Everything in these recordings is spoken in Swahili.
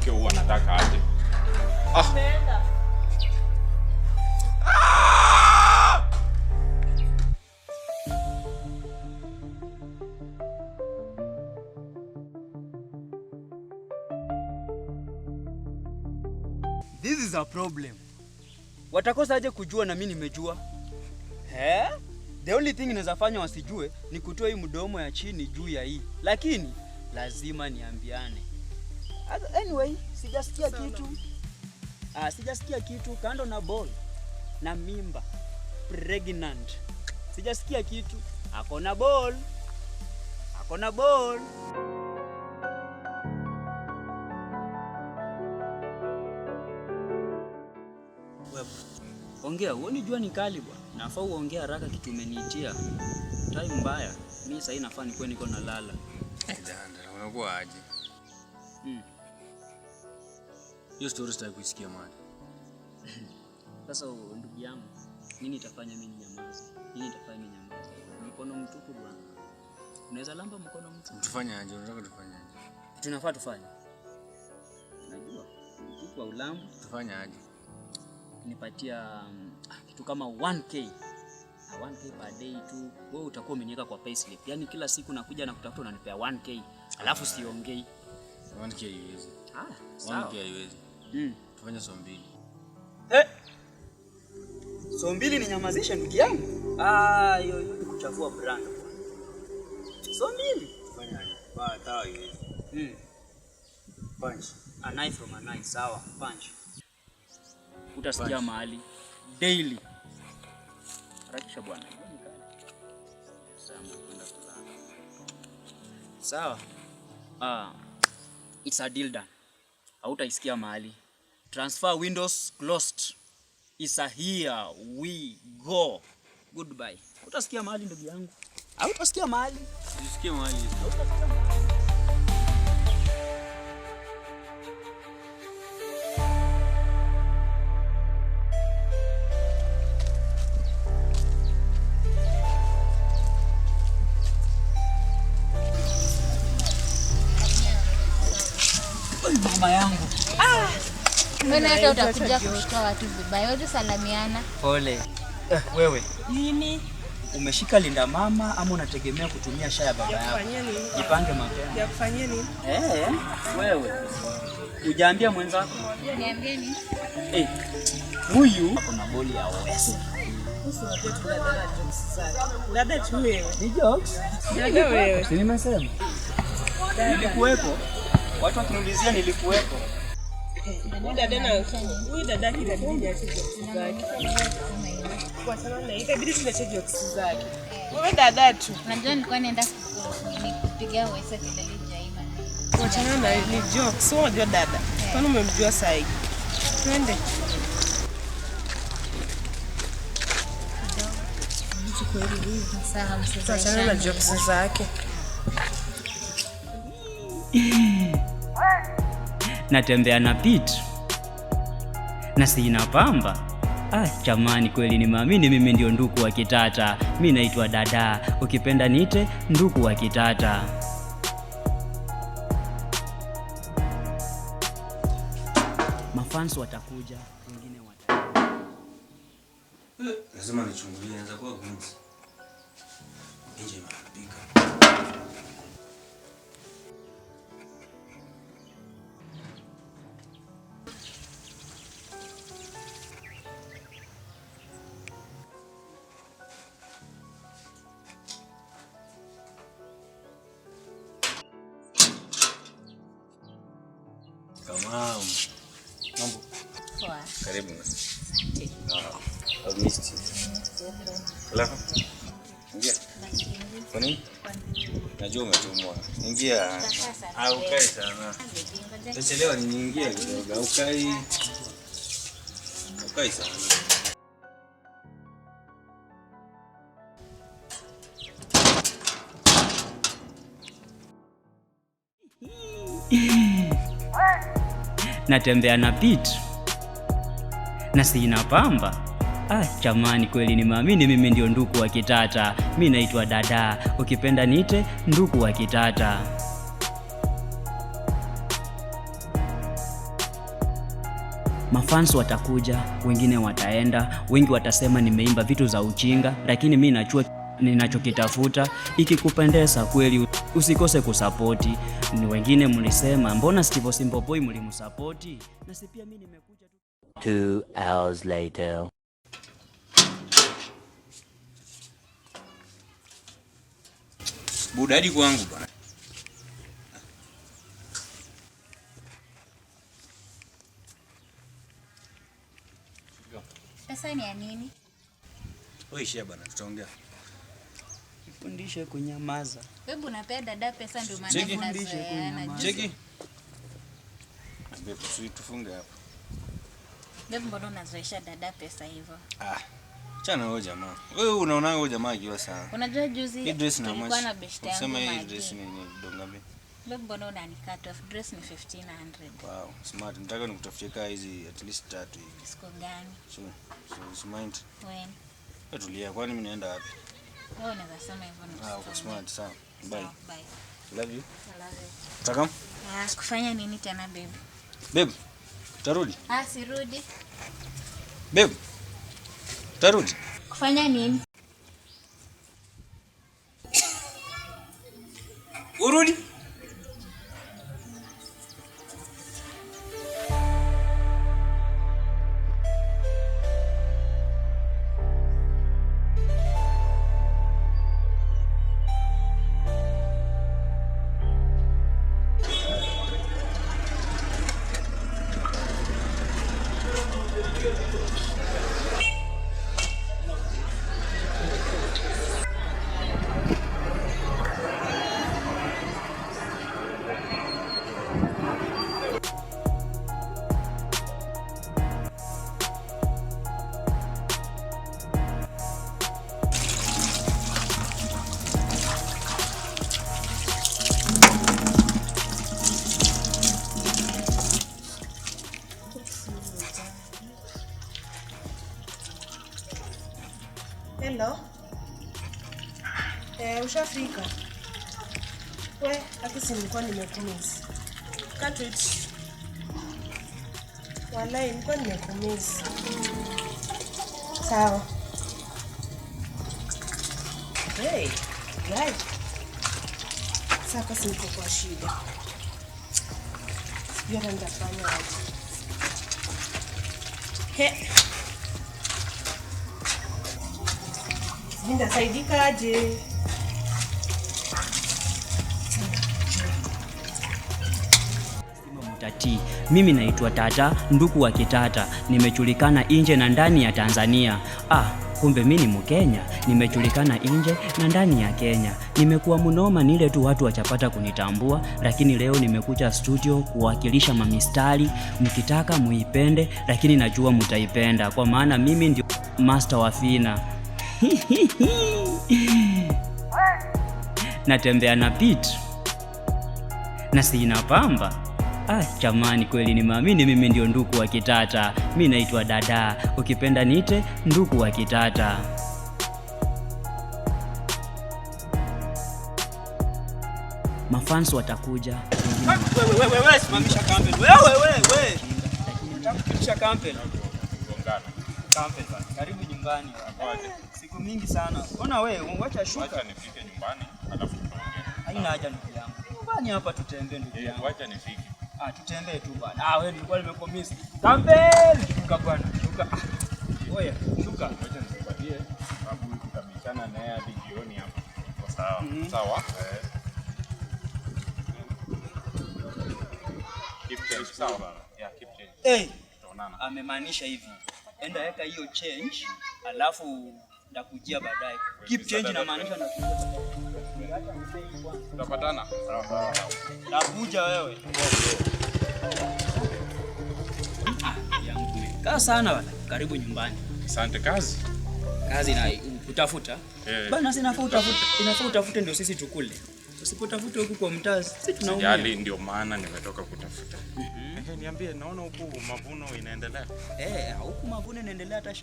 mwanamke huwa anataka aje. This is a problem. Watakosa aje kujua na mimi nimejua? The only thing inaweza fanya wasijue ni kutoa hii mdomo ya chini juu ya hii. Lakini lazima niambiane. Anyway, sijasikia kitu. Sijasikia kitu kando na ball na mimba. Pregnant. Sijasikia kitu. Ako na ball. Ongea, uone jua ni kali bwana. Nafaa uongea haraka kitu umeniitia. Time mbaya. Mimi sasa nafaa nikuwe niko nalala. Dada, unakuwa aje? Hiyo story sitaki kusikia mwana. Sasa ndugu yangu, nini itafanya mimi nyamaze? Mkono mtupu bwana. Unaweza lamba mkono mtupu. Tufanye aje? Unataka tufanye aje? Tunafaa tufanye. Unajua, mtupu wa ulambu. Tufanye aje? Nipatia kitu kama 1k. 1k per day tu. Wewe utakuwa umeniweka kwa payslip. Yaani kila siku nakuja na kutafuta unanipea 1k. Alafu siongei. 1k haiwezi. Sawa. 1k haiwezi. Tufanye so mbili. So mbili ni nyamazisha ndugu yangu. Hiyo ni kuchafua brand bwana. So mbili. Tufanye aje? Tawa haiwezi. Punch. A knife from a knife. Sawa, punch. Utasikia mahali daily. Harakisha bwana. Sawa. It's a deal done. Hautaisikia mahali. Transfer windows closed. It's a here we go. Goodbye. Utasikia mahali ndugu yangu. Hautasikia mahali. Usisikie mahali. Mama yangu. Mbona hata utakuja kushika watu vibaya? Wewe salamiana. Pole. Wewe. Nini? Umeshika linda mama ama unategemea kutumia shaya baba yako? Yakufanyia nini? Jipange mapema. Yakufanyia nini? Wewe. Hujaambia mwenzako? Niambie nini? Huyu kuna boli ya West. Dada tu wewe. Ni jokes? Dada wewe. Si nimesema? Nilikuwepo. Watu wakiniulizia nilikuwepo. Huyu dada kitabidi ache jokes zake. Kwa sababu na itabidi tunache jokes zake. Wewe dada tu. Unajua nilikuwa naenda kupigia Wesa kelele Jaima. Wachana na ni jokes. Wewe unajua dada. Kwani umemjua sasa hivi? Twende. Wachana na jokes zake. Natembea na Pete na sina pamba. Jamani, kweli ni maamini mimi ndio nduku wa Kitata. Mimi naitwa Dada, ukipenda niite nduku wa Kitata. Mafans watakuja, wengine Lazima nichungulie, inaweza kuwa gunzi. Nje imeharibika. Kamau. Mambo. Poa. Karibu. I've missed you. Alafu? Ingia. Kwa nini? Najua umetumwa. Ingia. Ukae sana. Utachelewa niingie kidogo. Ukae sana. natembea na Pete na sina pamba. Jamani, kweli ni maamini mimi ndio nduku wa Kitata. Mimi naitwa Dada, ukipenda niite nduku wa Kitata. Mafans watakuja, wengine wataenda, wengi watasema nimeimba vitu za ujinga, lakini mimi najua ninachokitafuta. Ikikupendeza kweli usikose kusapoti. Ni wengine mlisema mbona Steve Simple Boy mlimsapoti? Na si pia mimi nimekuja tu. 2 hours later. Budadi kwangu bwana. Pesa ni ya nini? Wewe ishia bwana, tutaongea. Fundishe kunyamaza. Wewe unapea dada pesa ndio maana Cheki. unazoeana. Cheki. Ambe tufunge hapa. Wewe mbona unazoesha dada pesa hivyo? Chana wewe jamaa. Wewe unaona wewe jamaa akiwa sana. Unajua juzi Hii dress na tulikuwa na beshte yangu Sema hii Maggie. dress ni dongapi? Wewe mbona unanikata off? Dress ni 1500. Wow, smart. Nataka nikutafutie kaa hizi at least 3 hivi. Siku gani? So mind. When? Tulia, kwani mimi naenda wapi? Wewe unaweza sema hivyo na Uko smart sawa. Bye. Bye. Love you. I love you. Takam? Sikufanya nini tena baby? Babe. Tarudi. Sirudi. Babe. Tarudi. Kufanya nini? Urudi. Hello. Ushafika? We, haki nilikuwa nimekumiss. Can't wait. Wallahi nilikuwa nimekumiss. Sawa. Hey, guys. Sasa niko kwa shida. Sijui hata nitafanya aje. He. Nitasaidika aje? Mutati. Mimi naitwa Tata, nduku wa Kitata. Nimejulikana nje na ndani ya Tanzania. Kumbe mimi ni Mkenya. Nimejulikana nje na ndani ya Kenya. Nimekuwa mnoma nile tu watu wachapata kunitambua, lakini leo nimekuja studio kuwakilisha mamistari. Mkitaka muipende, lakini najua mutaipenda kwa maana mimi ndio master wa fina. Natembea na beat na sina pamba. Jamani, kweli nimeamini mimi ndio nduku wa Kitata. Mimi naitwa Dada, ukipenda nite nduku wa Kitata. Mafans watakuja. Wewe simamisha campaign. Wewe. Unataka campaign. Campaign bana. Karibu nyumbani. Siku mingi sana. Ona wewe, wacha shuka. Wacha nifike nyumbani alafu tutaongea. Haina haja ndugu yangu. Nyumbani hapa tutembee ndugu yangu. Wacha nifike. Tutembee tu bana. Wewe nilikuwa nimepromise. Campaign. Shuka bwana. Shuka. Oya, shuka. Wacha nikupatie sababu tutabishana naye hadi jioni hapa. Kwa sawa. Sawa? Keep change. Sawa bana. Yeah, keep change. Tutaonana. Amemaanisha hivi. Enda weka hiyo change, alafu ndakujia baadaye. Keep change na maanisha nakuja. Tutapatana. Sawa. Nakuja wewe. Kaa sana bana. Karibu nyumbani. Asante kazi. Kazi na utafuta. Bana sinafaa utafute. Inafaa utafute ndio sisi tukule. Usipotafute huku kwa mtaa sisi tunaumia. Sijali, ndio maana nimetoka kutafuta. Niambie, naona huku mavuno inaendelea. Huku mavuno inaendelea, hata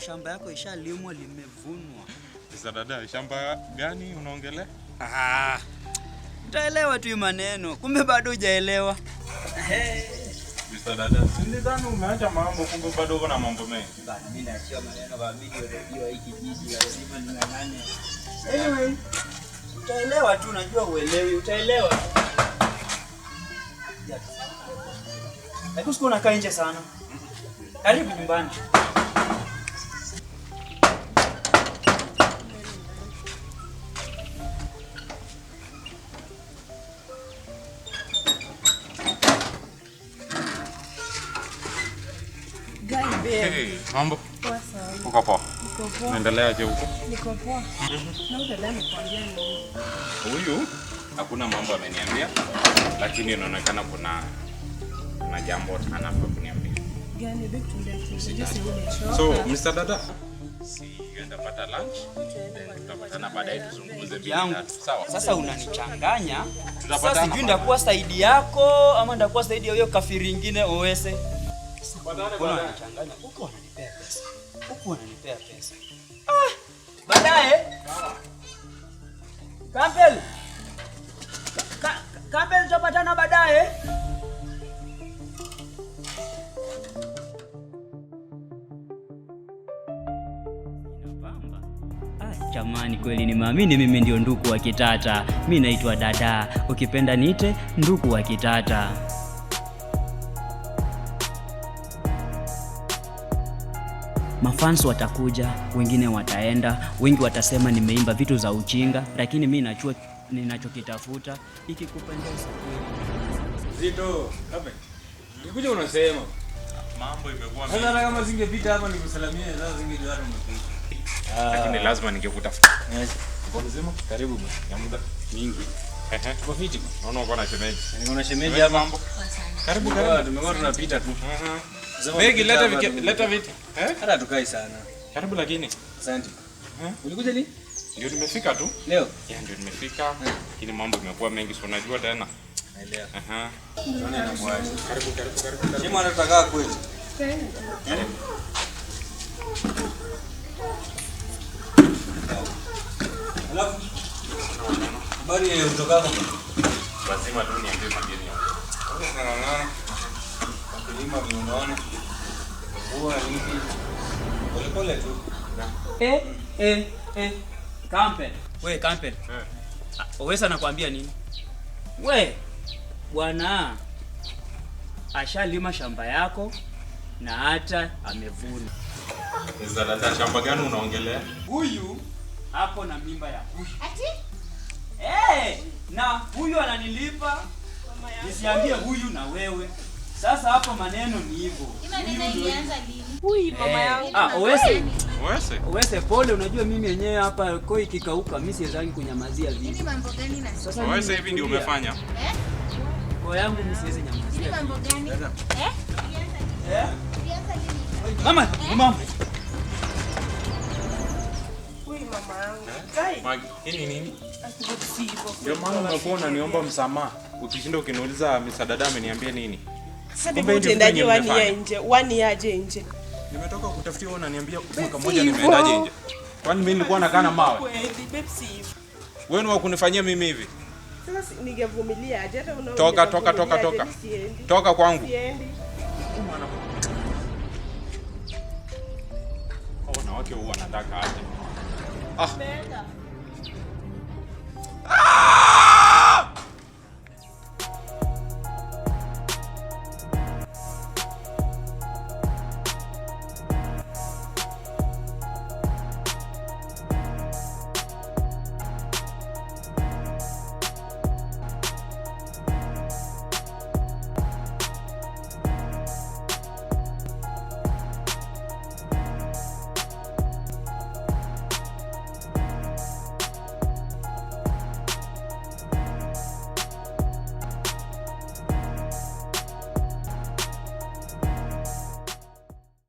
shamba yako ishalimwa, limevunwa. Sasa dada, shamba gani unaongelea? Utaelewa tu maneno. Kumbe bado hujaelewa. Dada, nilidhani umeacha mambo kumbe bado uko na mambo mengi. Bana mimi naachia maneno kwa video redio hii kijiji lazima ning'ang'ane. Anyway, utaelewa tu, najua uelewi, utaelewa tu. Lakini usiku unakaa nje sana. Karibu nyumbani. Hey, mambo. Poa sana. Uko poa? Uko poa. Unaendeleaje huko? Niko poa. Na dada amekwambia nini? Huyu hakuna mambo ameniambia, lakini inaonekana kuna jambo anafaa kuniambia. Gani big tunde? So, Mr. Dada, sienda pata lunch. Tutapatana baadaye tuzungumze vipi tatu. Sawa. Sasa unanichanganya. Tutapatana. Sasa sijui ndakuwa saidi yako ama ndakuwa saidi ya huyo kafiri ingine Owese. Mbona unanichanganya? Huko wananipea pesa. Huko wananipea pesa. Baadaye. Campbell. Campbell tutapatana baadaye. Jamani, kweli nimeamini mimi ndio nduku wa Kitata. Mimi naitwa Dada, ukipenda niite nduku wa Kitata. Mafans watakuja, wengine wataenda, wengi watasema nimeimba vitu za uchinga, lakini mimi najua ninachokitafuta. Ikikupendeza kweli. Zito, kabe. Nikuja unasema Mambo imekuwa sasa na kama zingepita hapa nikusalimie sasa zingejua hata umepita. lakini lazima ningekutafuta. Yes. Uko mzima? Karibu bwana. Ya muda mingi. Tuko fiti. Naona uko na shemeji. Niko na shemeji hapa. Mambo. Karibu karibu. Tumekuwa tunapita tu. Begi leta vitu. Hata tukai sana. Karibu lakini. Asante. Ulikuja lini? Ndio nimefika tu. Leo. Ya ndio nimefika. Lakini mambo imekuwa mengi, si unajua tena. Naelewa. Naona inamwaje. Karibu. Shimo anataka kweli. Karibu. Alafu habari ya utokako? Lazima tu niambie mageni yao. Ng'ang'ana. Kulima unaona. Huwa nini? Pole tu. Campbell. We Campbell. Owese anakuambia nini? We bwana ashalima shamba yako na hata amevuna. Sasa dada, shamba gani unaongelea? Huyu hapo na mimba ya huyu. Ati? Na huyu ananilipa nisiambie huyu na wewe. Sasa hapo maneno ni hivyo. Ina nina ilianza lini? Hui mama yangu. Owese pole, unajua mimi yenyewe hapa koi kikauka, mimi siwezangi kunyamazia Nini vitu. mambo gani na sasa? Wewe hivi ndio umefanya? Kwa yangu mimi siwezi Nini nyamazia. mambo gani? Ilianza lini? Mama, mama. Hui mama yangu. Kai. Magi, hii ni nini? Asikusipo. Ndio maana unakuwa unaniomba msamaha. Ukishinda ukiniuliza Mr. Dada ameniambia nini? Sasa Kumbe ndipo ndio utendaje venye wani ya mmefanya. nje? Wani yaje nje? Nimetoka kutafutia wewe unaniambia mwaka Basi mmoja hivyo. nimeendaje nje? Kwani mimi nilikuwa nakaa na mawe? Kweli Pepsi hivyo. Wewe ni wa kunifanyia mimi hivi? Sasa ningevumilia aje hata unaona. Toka. Toka kwangu. Siendi. Wanawake huwa wanataka aje. Nenda.